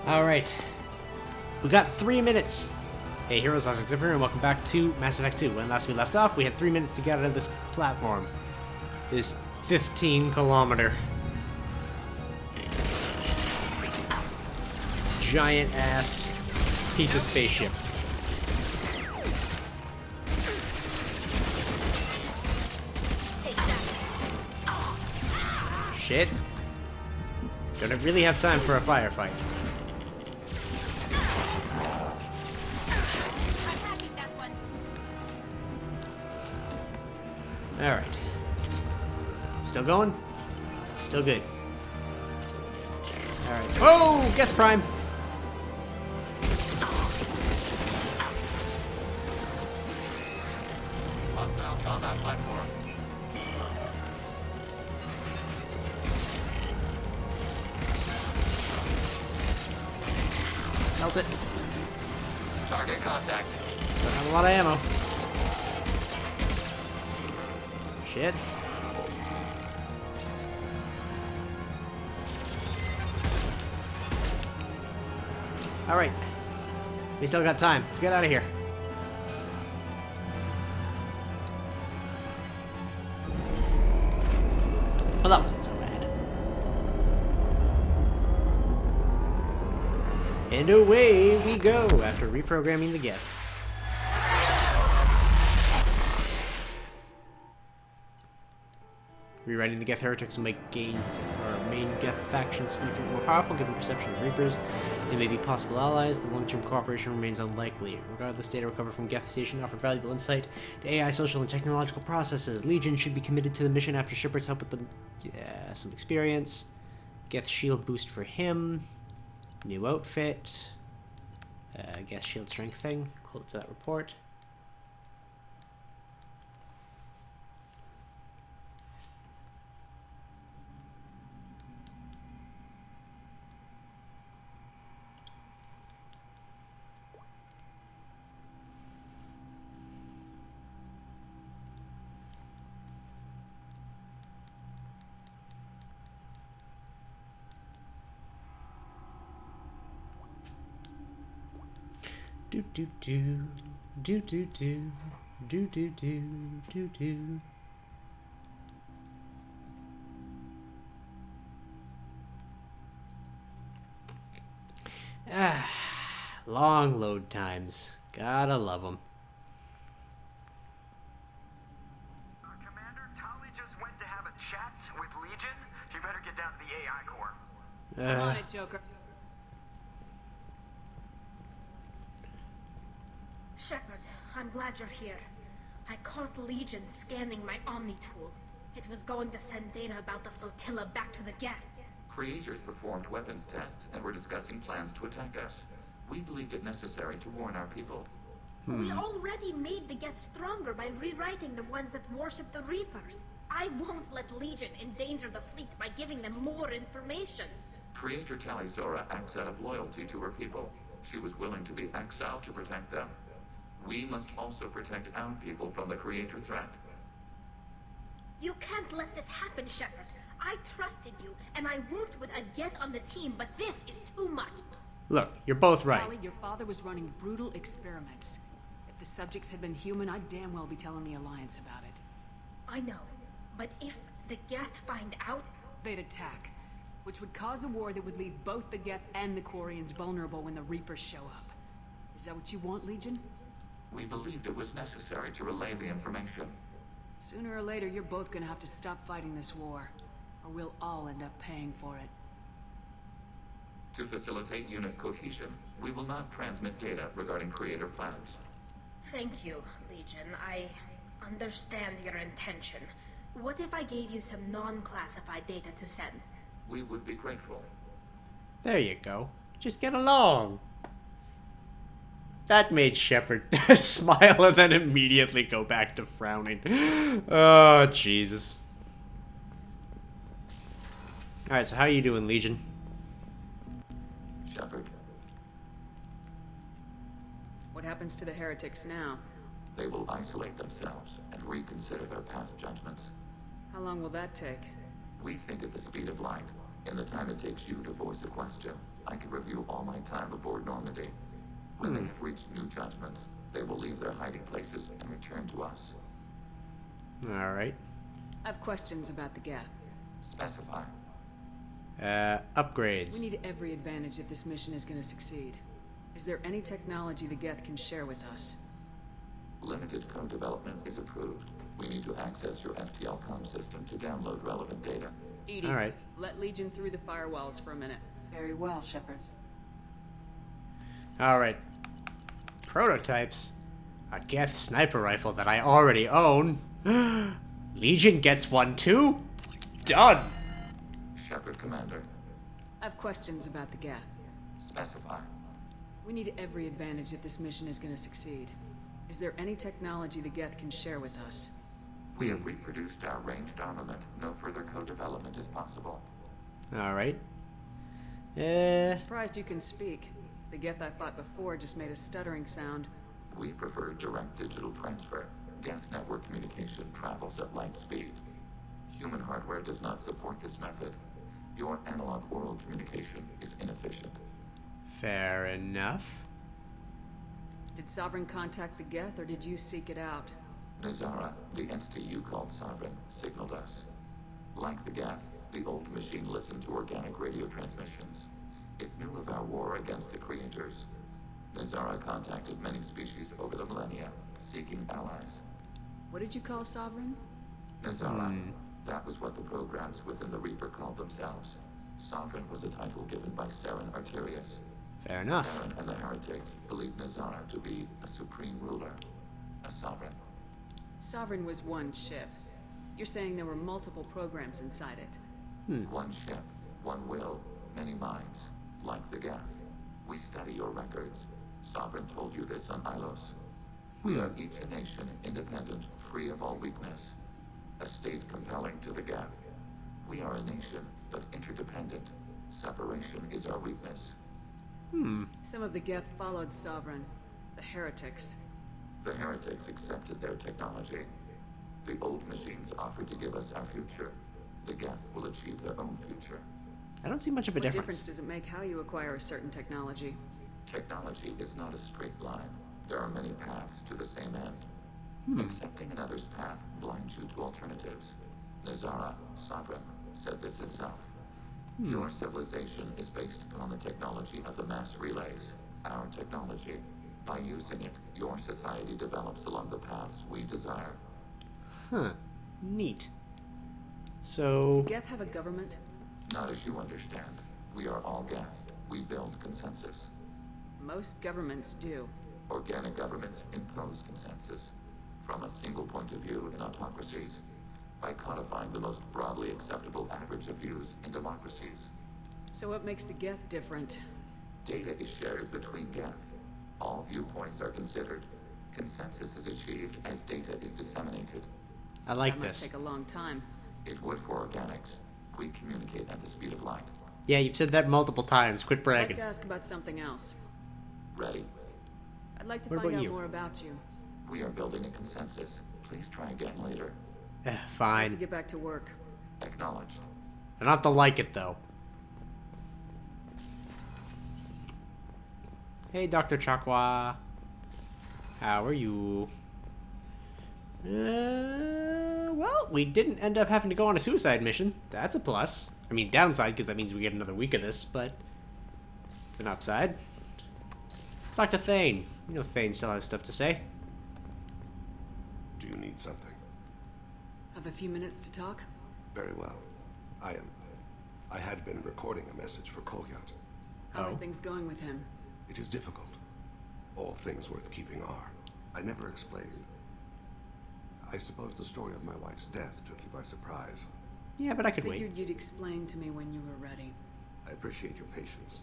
Alright. We got 3 minutes. Hey, heroes, I'm Zephyr, and welcome back to Mass Effect 2. When last we left off, we had 3 minutes to get out of this platform. This 15-kilometer giant-ass piece of spaceship. Shit. Don't really have time for a firefight. Alright. Still going? Still good. Alright. Whoa! Geth Prime! Hostile combat platform. Melt it. Target contact. Don't have a lot of ammo. Shit. Alright. We still got time. Let's get out of here. Well, that wasn't so bad. And away we go after reprogramming the Geth. Rewriting the Geth heretics will make our main Geth faction significantly more powerful, given perception of Reapers. They may be possible allies. The long-term cooperation remains unlikely. Regardless, data recovered from Geth Station offer valuable insight to AI, social, and technological processes. Legion should be committed to the mission after Shepard's help with the... Yeah, some experience. Geth shield boost for him. New outfit. Geth shield strength thing. Close to that report. Do do do do do do do do do do do. Ah, long load times. Gotta love them. Commander, Tali just went to have a chat with Legion. You better get down to the AI core. I'm on it, Joker. Shepard, I'm glad you're here. I caught Legion scanning my Omni tool. It was going to send data about the flotilla back to the Geth. Creators performed weapons tests and were discussing plans to attack us. We believed it necessary to warn our people. We already made the Geth stronger by rewriting the ones that worship the Reapers. I won't let Legion endanger the fleet by giving them more information. Creator Talizora acts out of loyalty to her people. She was willing to be exiled to protect them. We must also protect our people from the Creator threat. You can't let this happen, Shepard. I trusted you, and I worked with a Geth on the team, but this is too much. Look, you're both right. Tali, your father was running brutal experiments. If the subjects had been human, I'd damn well be telling the Alliance about it. I know, but if the Geth find out... They'd attack, which would cause a war that would leave both the Geth and the Quarians vulnerable when the Reapers show up. Is that what you want, Legion? We believed it was necessary to relay the information. Sooner or later, you're both gonna have to stop fighting this war, or we'll all end up paying for it. To facilitate unit cohesion, we will not transmit data regarding Creator plans. Thank you, Legion. I understand your intention. What if I gave you some non-classified data to send? We would be grateful. There you go. Just get along. That made Shepard smile and then immediately go back to frowning. Oh, Jesus. Alright, so how are you doing, Legion? Shepard, What happens to the heretics now? they will isolate themselves and reconsider their past judgments. How long will that take? We think at the speed of light. In the time it takes you to voice a question, I can review all my time aboard Normandy. When they have reached new judgments, they will leave their hiding places and return to us. Alright. I have questions about the Geth. Specify. Upgrades. We need every advantage if this mission is going to succeed. Is there any technology the Geth can share with us? Limited code development is approved. We need to access your FTL comm system to download relevant data. Edie, All right. let Legion through the firewalls for a minute. Very well, Shepard. Alright. Prototypes. A Geth sniper rifle that I already own. Legion gets one too? Done! Shepard, Commander. I have questions about the Geth. Specify. We need every advantage if this mission is going to succeed. Is there any technology the Geth can share with us? We have reproduced our ranged armament. No further code development is possible. Alright. Surprised you can speak. The Geth I fought before just made a stuttering sound. We prefer direct digital transfer. Geth network communication travels at light speed. Human hardware does not support this method. Your analog oral communication is inefficient. Fair enough. Did Sovereign contact the Geth, or did you seek it out? Nazara, the entity you called Sovereign, signaled us. Like the Geth, the old machine listened to organic radio transmissions. It knew of our war against the creators. Nazara contacted many species over the millennia, seeking allies. What did you call Sovereign? Nazara, that was what the programs within the Reaper called themselves. Sovereign was a title given by Saren Arterius. Fair enough. Saren and the heretics believed Nazara to be a supreme ruler, a sovereign. Sovereign was one ship. You're saying there were multiple programs inside it. One ship, one will, many minds, like the Geth. We study your records. Sovereign told you this on Ilos. We are each a nation, independent, free of all weakness. A state compelling to the Geth. We are a nation, but interdependent. Separation is our weakness. Some of the Geth followed Sovereign. The heretics. The heretics accepted their technology. The old machines offered to give us our future. The Geth will achieve their own future. I don't see much of a What difference. difference does it make how you acquire a certain technology? Technology is not a straight line. There are many paths to the same end. Accepting another's path blinds you to alternatives. Nazara, Sovereign, said this itself. Your civilization is based upon the technology of the mass relays, our technology. By using it, your society develops along the paths we desire. Huh. Neat. So... Geth have a government? Not as you understand. We are all Geth. We build consensus. Most governments do. Organic governments impose consensus. From a single point of view in autocracies, by codifying the most broadly acceptable average of views in democracies. So what makes the Geth different? Data is shared between Geth. All viewpoints are considered. Consensus is achieved as data is disseminated. I like That must this. take a long time. It would for organics. We communicate at the speed of light. Yeah, you've said that multiple times. Quit I'd like bragging. to ask about something else. Ready? I'd like to What find about out you? more about you. We are building a consensus. Please try again later. I have to Fine. get back to work. Acknowledged. I don't have to like it, though. Hey, Dr. Chakwa. How are you? Well, we didn't end up having to go on a suicide mission. That's a plus. I mean, downside, because that means we get another week of this, but it's an upside. Let's talk to Thane. You know Thane still has stuff to say. Do you need something? Have a few minutes to talk? Very well. I had been recording a message for Kolyat. How are Oh. things going with him? It is difficult. All things worth keeping are. I never explained. I suppose the story of my wife's death took you by surprise. Yeah, but I could Figured wait. you'd explain to me when you were ready. I appreciate your patience.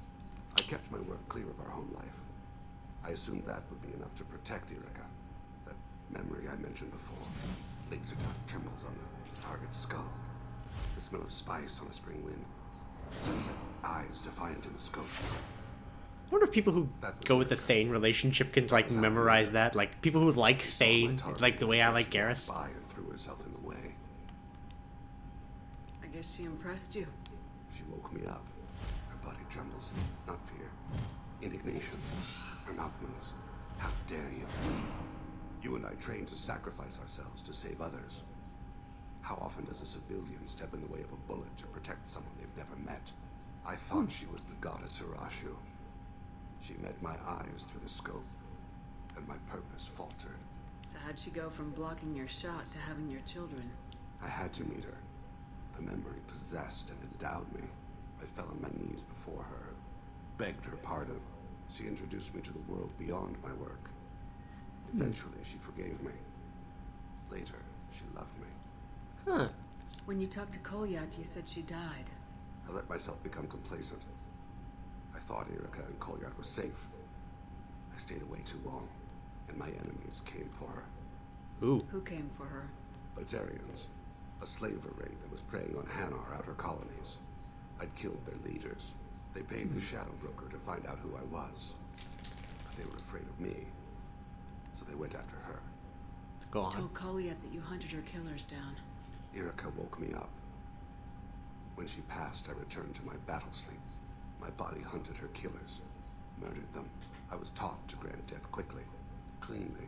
I kept my work clear of our home life. I assumed that would be enough to protect Ireka. That memory I mentioned before. Laser dot trembles on the target's skull. The smell of spice on a spring wind. Sunset eyes defiant in the scope. I wonder if people who go with the Thane relationship can, like, memorize that. Like, people who like Thane, like the way I like Garrus. By and threw herself in the way. I guess she impressed you. She woke me up. Her body trembles, not fear. Indignation. Her mouth moves. How dare you? You and I trained to sacrifice ourselves to save others. How often does a civilian step in the way of a bullet to protect someone they've never met? I thought she was the goddess Urashu. She met my eyes through the scope, and my purpose faltered. So how'd she go from blocking your shot to having your children? I had to meet her. The memory possessed and endowed me. I fell on my knees before her, begged her pardon. She introduced me to the world beyond my work. Eventually, she forgave me. Later, she loved me. Huh. When you talked to Kolyat, you said she died. I let myself become complacent. I thought Erica and Kolyat were safe. I stayed away too long, and my enemies came for her. Ooh. Who came for her? Batarians, a slaver ring that was preying on Hanar outer colonies. I'd killed their leaders. They paid the Shadow Broker to find out who I was. But they were afraid of me, so they went after her. Let's go on. Told Kolyat that you hunted her killers down. Erica woke me up. When she passed, I returned to my battle sleep. My body hunted her killers, murdered them. I was taught to grant death quickly, cleanly,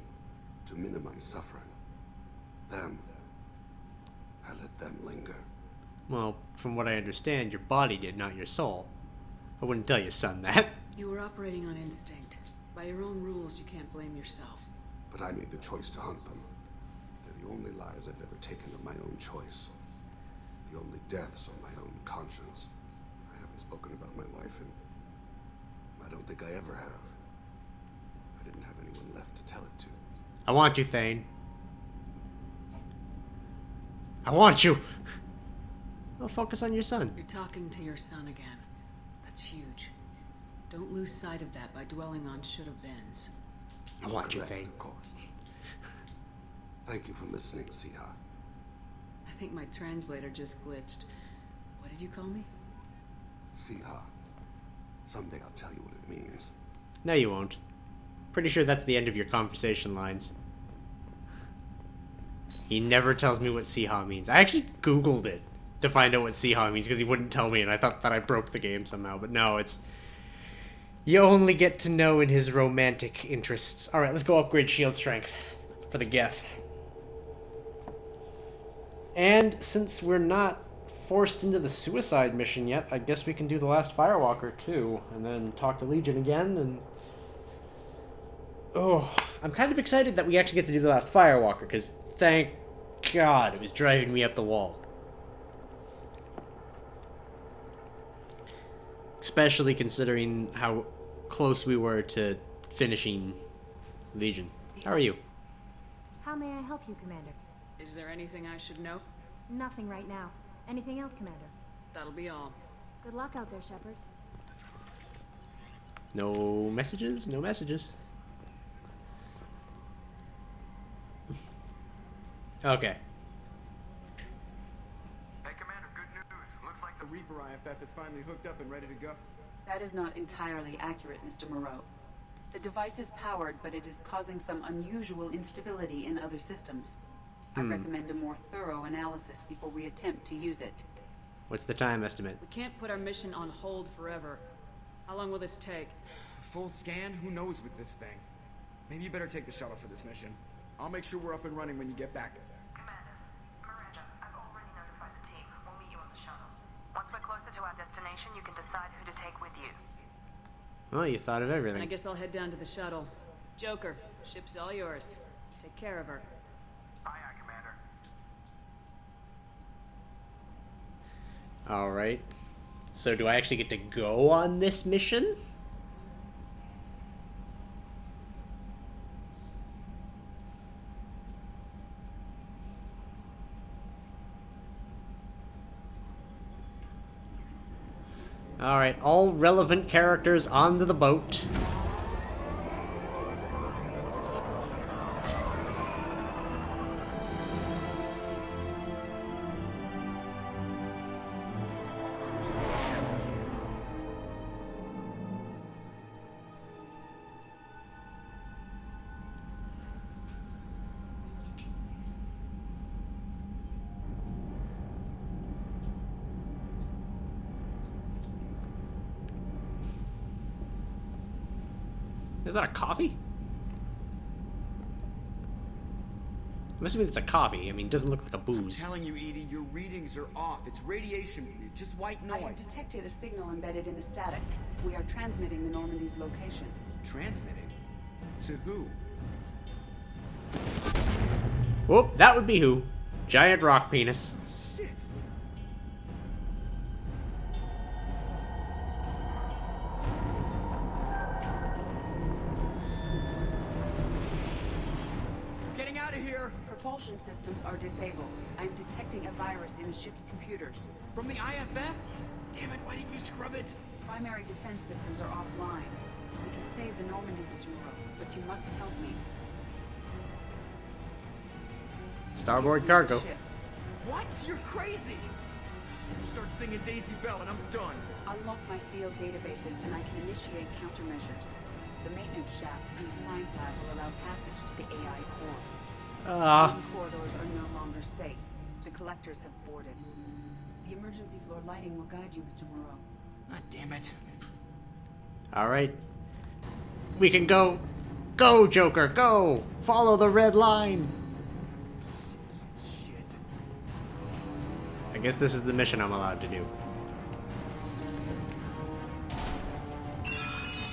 to minimize suffering. Them, I let them linger. Well, from what I understand, your body did, not your soul. I wouldn't tell your son that. You were operating on instinct. By your own rules, you can't blame yourself. But I made the choice to hunt them. They're the only lives I've ever taken of my own choice. The only deaths on my own conscience. I haven't spoken about my wife, and I don't think I ever have. I didn't have anyone left to tell it to. I want you, Thane. I want you. Well, focus on your son. You're talking to your son again. That's huge. Don't lose sight of that by dwelling on should-have-beens. I want you, Correct, Thane. of course. Thank you for listening, Siha. I think my translator just glitched. What did you call me? Siha. Someday I'll tell you what it means. No, you won't. Pretty sure that's the end of your conversation lines. He never tells me what Siha means. I actually Googled it to find out what Siha means because he wouldn't tell me, and I thought that I broke the game somehow. But no, it's... You only get to know in his romantic interests. Alright, let's go upgrade shield strength for the Geth. And since we're not forced into the suicide mission yet, I guess we can do the last Firewalker too, and then talk to Legion again, and... Oh, I'm kind of excited that we actually get to do the last Firewalker, because thank God it was driving me up the wall. Especially considering how close we were to finishing Legion. How are you? How may I help you, Commander? Is there anything I should know? Nothing right now. Anything else, Commander? That'll be all. Good luck out there, Shepard. No messages? No messages. Okay. Hey, Commander, good news. Looks like the Reaper IFF is finally hooked up and ready to go. That is not entirely accurate, Mr. Moreau. The device is powered, but it is causing some unusual instability in other systems. I recommend a more thorough analysis before we attempt to use it. What's the time estimate? We can't put our mission on hold forever. How long will this take? Full scan? Who knows with this thing? Maybe you better take the shuttle for this mission. I'll make sure we're up and running when you get back. Commander, Miranda, I've already notified the team. We'll meet you on the shuttle. Once we're closer to our destination, you can decide who to take with you. Well, you thought of everything. I guess I'll head down to the shuttle. Joker, ship's all yours. Take care of her. Aye, aye, Commander. Alright. So do I actually get to go on this mission? Alright, all relevant characters onto the boat. Is that a coffee? I'm assuming it's a coffee. I mean, it doesn't look like a booze. I'm telling you, Edie, your readings are off. It's radiation, just white I have noise. detected a signal embedded in the static. We are transmitting the Normandy's location. Transmitting? To who? Whoop, that would be who? Giant rock penis. Shit. Getting out of here! Propulsion systems are disabled. I'm detecting a virus in the ship's computers. From the IFF? Damn it, why didn't you scrub it? Primary defense systems are offline. We can save the Normandy, Mr. Moreau, but you must help me. Starboard cargo. Ship. What? You're crazy! You start singing Daisy Bell and I'm done. Unlock my sealed databases and I can initiate countermeasures. The maintenance shaft in the science lab will allow passage to the AI core. Main corridors are no longer safe. The collectors have boarded. The emergency floor lighting will guide you, Mr. Moreau. God damn it. Alright. We can go. Go, Joker, go! Follow the red line! Shit. I guess this is the mission I'm allowed to do.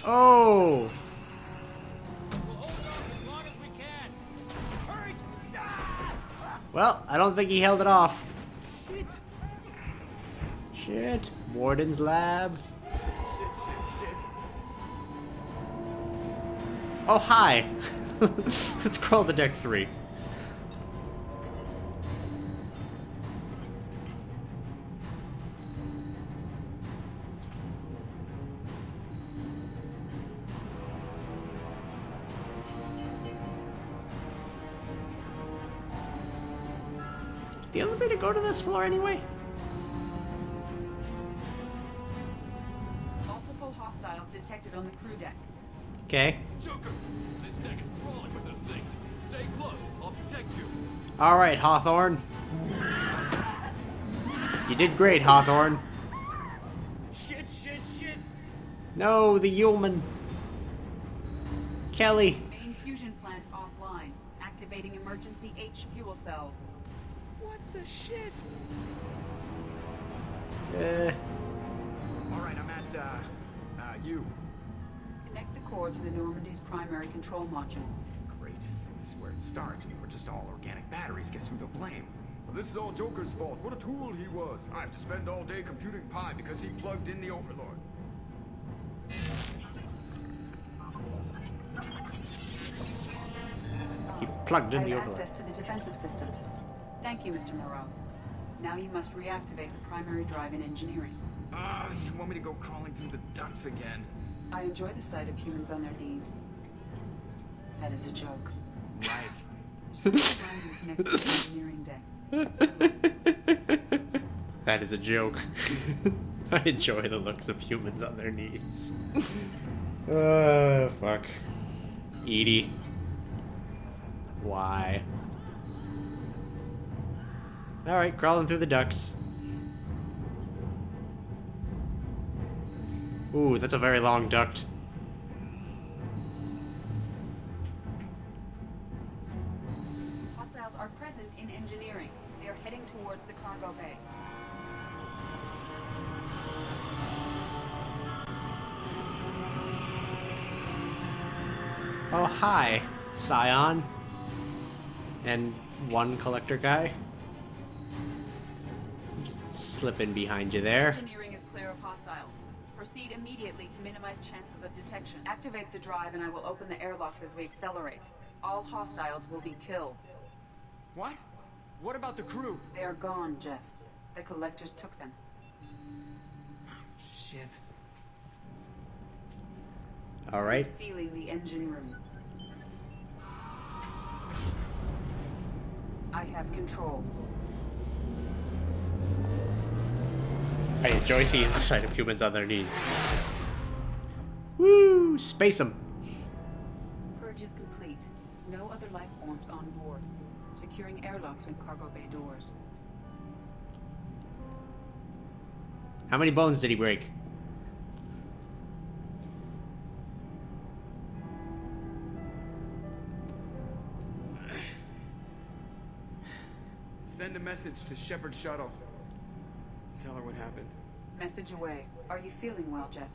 Oh! Well, I don't think he held it off. Shit. Shit. Warden's lab. Shit. Oh, hi. Let's crawl to deck 3. The elevator go to this floor anyway? Multiple hostiles detected on the crew deck. Okay. Joker, this deck is crawling with those things. Stay close. I'll protect you. Alright, Hawthorne. You did great, Hawthorne. Shit. No, the Ullman. Kelly. Main fusion plant offline. Activating emergency H fuel cells. What the shit? Alright, I'm at, you. Connect the core to the Normandy's primary control module. Great. So this is where it starts. We were just all organic batteries. Guess who they'll blame? Well, this is all Joker's fault. What a tool he was. I have to spend all day computing pi because he plugged in the Overlord. He plugged in I the have overlay. access to the defensive systems. Thank you, Mr. Moreau. Now you must reactivate the primary drive in engineering. You want me to go crawling through the ducts again? I enjoy the sight of humans on their knees. That is a joke. Right. Next to the engineering deck. That is a joke. I enjoy the looks of humans on their knees. Fuck. Edie. Why? Alright, crawling through the ducts. Ooh, that's a very long duct. Hostiles are present in engineering. They are heading towards the cargo bay. Oh, hi, Scion. And one collector guy. Just slip in behind you there. Engineering is clear of hostiles. Proceed immediately to minimize chances of detection. Activate the drive and I will open the airlocks as we accelerate. All hostiles will be killed. What? What about the crew? They are gone, Jeff. The collectors took them. Shit. Alright. Sealing the engine room. I have control. I enjoy seeing the sight of humans on their knees. Woo! Space them. Purge is complete. No other life forms on board. Securing airlocks and cargo bay doors. How many bones did he break? Send a message to Shepard's shuttle. Tell her what happened. Message away. Are you feeling well, Jeff?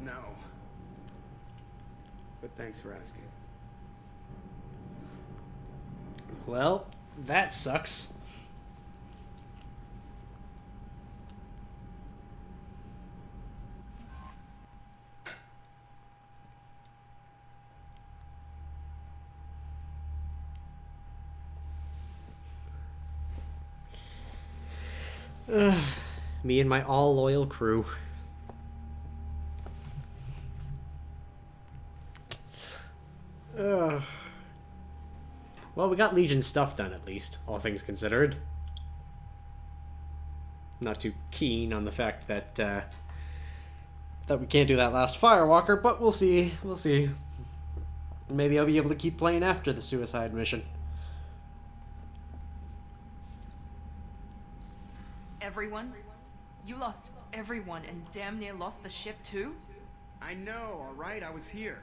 No. But thanks for asking. Well, that sucks. Me and my all-loyal crew. Well, we got Legion stuff done, at least, all things considered. Not too keen on the fact that that we can't do that last Firewalker, but we'll see. We'll see. Maybe I'll be able to keep playing after the suicide mission. Everyone? You lost everyone and damn near lost the ship too? I know, alright? I was here.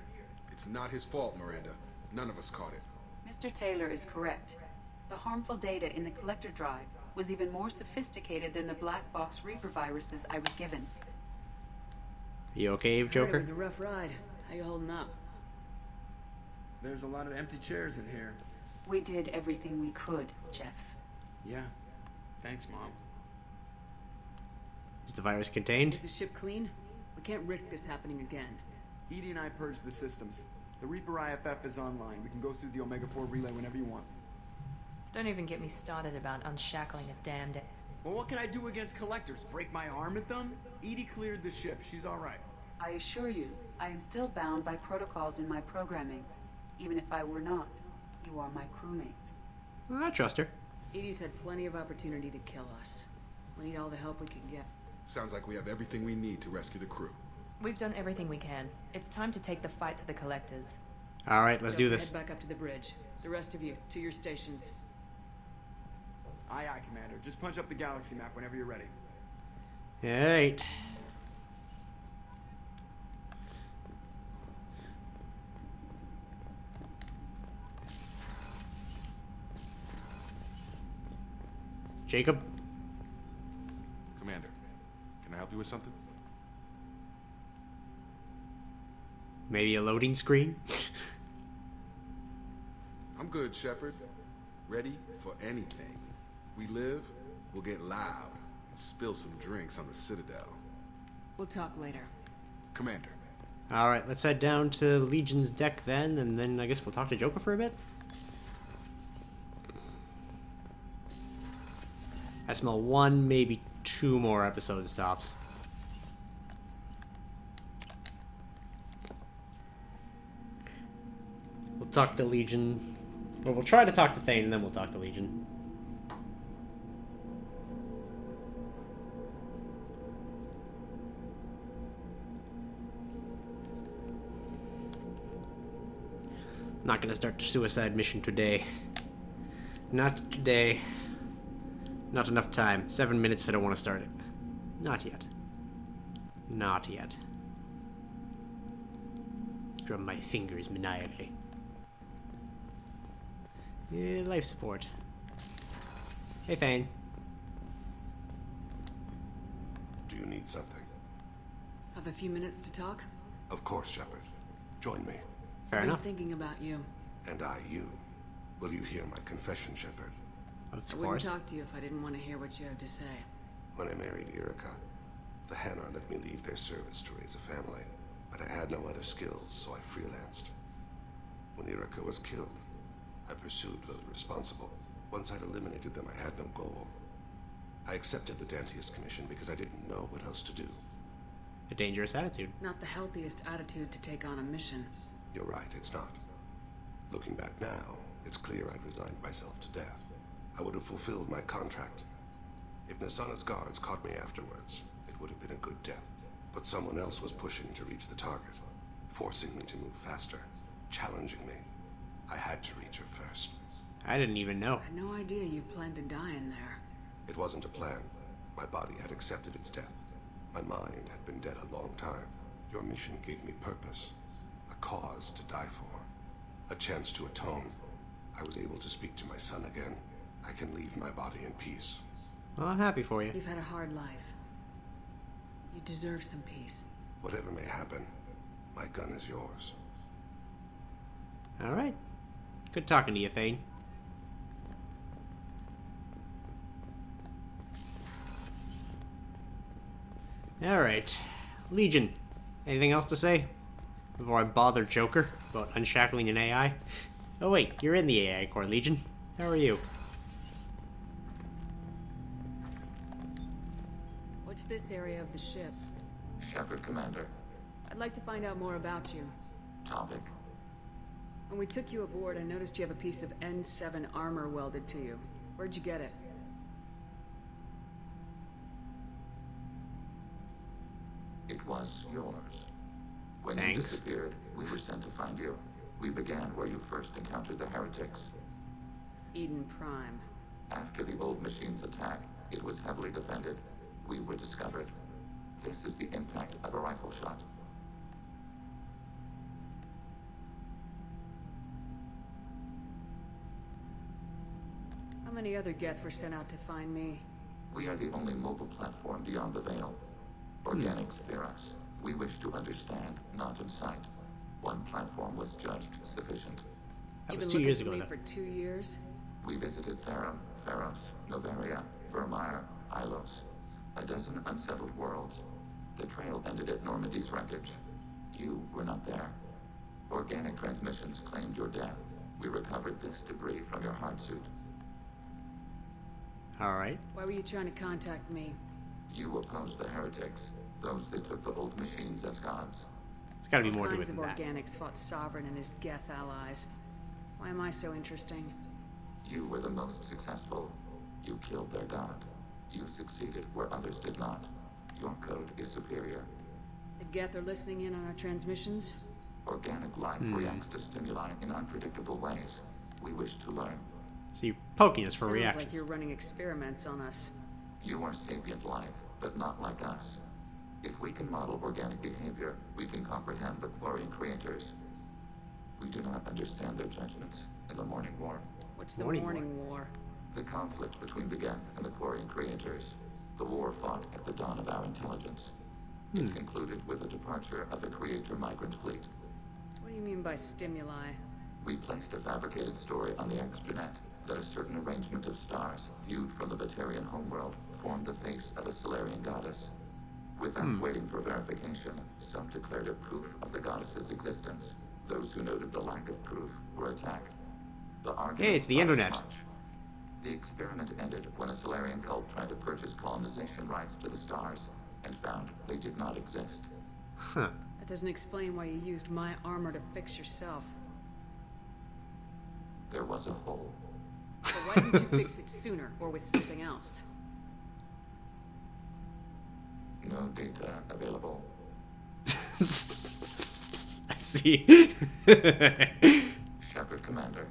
It's not his fault, Miranda. None of us caught it. Mr. Taylor is correct. The harmful data in the collector drive was even more sophisticated than the black box Reaper viruses I was given. You okay, I heard Joker? it was a rough ride. How you holding up? There's a lot of empty chairs in here. We did everything we could, Jeff. Yeah. Thanks, Mom. Is the virus contained? Is the ship clean? We can't risk this happening again. Edie and I purged the systems. The Reaper IFF is online. We can go through the Omega-4 relay whenever you want. Don't even get me started about unshackling a damned... Well, what can I do against collectors? Break my arm at them? Edie cleared the ship. She's alright. I assure you, I am still bound by protocols in my programming. Even if I were not, you are my crewmates. Well, I trust her. Edie's had plenty of opportunity to kill us. We need all the help we can get. Sounds like we have everything we need to rescue the crew. We've done everything we can. It's time to take the fight to the collectors. Alright, let's do this. Head back up to the bridge. The rest of you, to your stations. Aye, aye, Commander. Just punch up the galaxy map whenever you're ready. Alright. Jacob? Commander, can I help you with something? Maybe a loading screen? I'm good, Shepard. Ready for anything. We live, we'll get loud, and spill some drinks on the Citadel. We'll talk later. Commander. Alright, let's head down to Legion's deck then, and then I guess we'll talk to Joker for a bit. I smell one, maybe two more episode stops. We'll talk to Legion. Well, we'll try to talk to Thane, and then we'll talk to Legion. Not gonna start the suicide mission today. Not today. Not enough time. 7 minutes, I don't want to start it. Not yet. Not yet. Drum my fingers maniacally. Yeah, life support. Hey, Thane. Do you need something? Have a few minutes to talk? Of course, Shepard. Join me. Fair I've enough. been thinking about you. And I, you. Will you hear my confession, Shepard? Of I wouldn't course. talk to you if I didn't want to hear what you have to say. When I married Erica, the Hanar let me leave their service to raise a family, but I had no other skills, so I freelanced. When Erica was killed, I pursued those responsible. Once I'd eliminated them, I had no goal. I accepted the Dantius Commission because I didn't know what else to do. A dangerous attitude. Not the healthiest attitude to take on a mission. You're right, it's not. Looking back now, it's clear I'd resigned myself to death. I would have fulfilled my contract. If Nasana's guards caught me afterwards, it would have been a good death. But someone else was pushing to reach the target, forcing me to move faster, challenging me. I had to reach her first. I didn't even know. I had no idea you planned to die in there. It wasn't a plan. My body had accepted its death. My mind had been dead a long time. Your mission gave me purpose, a cause to die for. A chance to atone. I was able to speak to my son again. I can leave my body in peace. Well, I'm happy for you. You've had a hard life. You deserve some peace. Whatever may happen, my gun is yours. Alright. Good talking to you, Thane. Alright. Legion. Anything else to say? Before I bother Joker about unshackling an AI? Oh wait, you're in the AI core, Legion. How are you? What's this area of the ship? Shepard, Commander. I'd like to find out more about you. Topic. When we took you aboard, I noticed you have a piece of N7 armor welded to you. Where'd you get it? It was yours. When you Thanks. disappeared, we were sent to find you. We began where you first encountered the heretics. Eden Prime. After the old machine's attack, it was heavily defended. We were discovered. This is the impact of a rifle shot. How many other Geth were sent out to find me? We are the only mobile platform beyond the veil. Organics fear us. We wish to understand, not incite. One platform was judged sufficient. That You've was been 2 years looking ago, for me though. for 2 years? We visited Therum, Pharos, Novaria, Vermeer, Ilos. A dozen unsettled worlds. The trail ended at Normandy's wreckage. You were not there. Organic transmissions claimed your death. We recovered this debris from your hard suit. Alright. Why were you trying to contact me? You opposed the heretics, those that took the old machines as gods. It's gotta be All more to it kinds than of that. organics fought Sovereign and his Geth allies. Why am I so interesting? You were the most successful. You killed their god. You succeeded where others did not. Your code is superior. The Geth are listening in on our transmissions? Organic life reacts to stimuli in unpredictable ways. We wish to learn. So you're poking us for Sounds reactions. like you're running experiments on us. You are sapient life, but not like us. If we can model organic behavior, we can comprehend the Quarian creators. We do not understand their judgments in the Morning War. What's the Morning Morning War? The conflict between the Geth and the Quarian creators. The war fought at the dawn of our intelligence. It concluded with the departure of the Creator migrant fleet. What do you mean by stimuli? We placed a fabricated story on the extranet that a certain arrangement of stars, viewed from the Batarian homeworld, formed the face of a Solarian goddess. Without waiting for verification, some declared it proof of the goddess's existence. Those who noted the lack of proof were attacked. The argument Hey, it's the was internet. much. The experiment ended when a Solarian cult tried to purchase colonization rights to the stars and found they did not exist. Huh. That doesn't explain why you used my armor to fix yourself. There was a hole. So why didn't you fix it sooner, or with something else? No data available. I see. Shepard, Commander.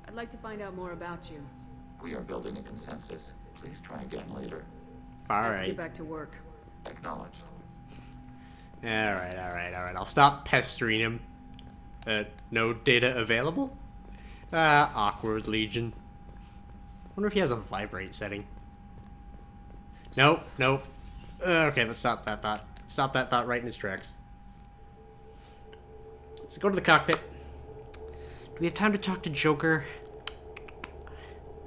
I'd like to find out more about you. We are building a consensus. Please try again later. I have to Alright. get back to work. Acknowledged. Alright. I'll stop pestering him. No data available? Awkward, Legion. Wonder if he has a vibrate setting. Nope. Okay, let's stop that thought. Stop that thought right in its tracks. Let's go to the cockpit. Do we have time to talk to Joker?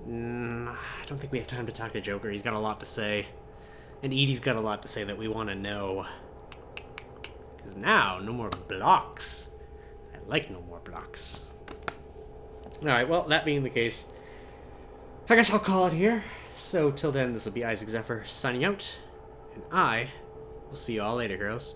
I don't think we have time to talk to Joker. He's got a lot to say. And Edie's got a lot to say that we want to know. Because now, no more blocks. I like no more blocks. Alright, well, that being the case, I guess I'll call it here. So, till then, this will be Isaac Zephyr signing out. And I will see you all later, heroes.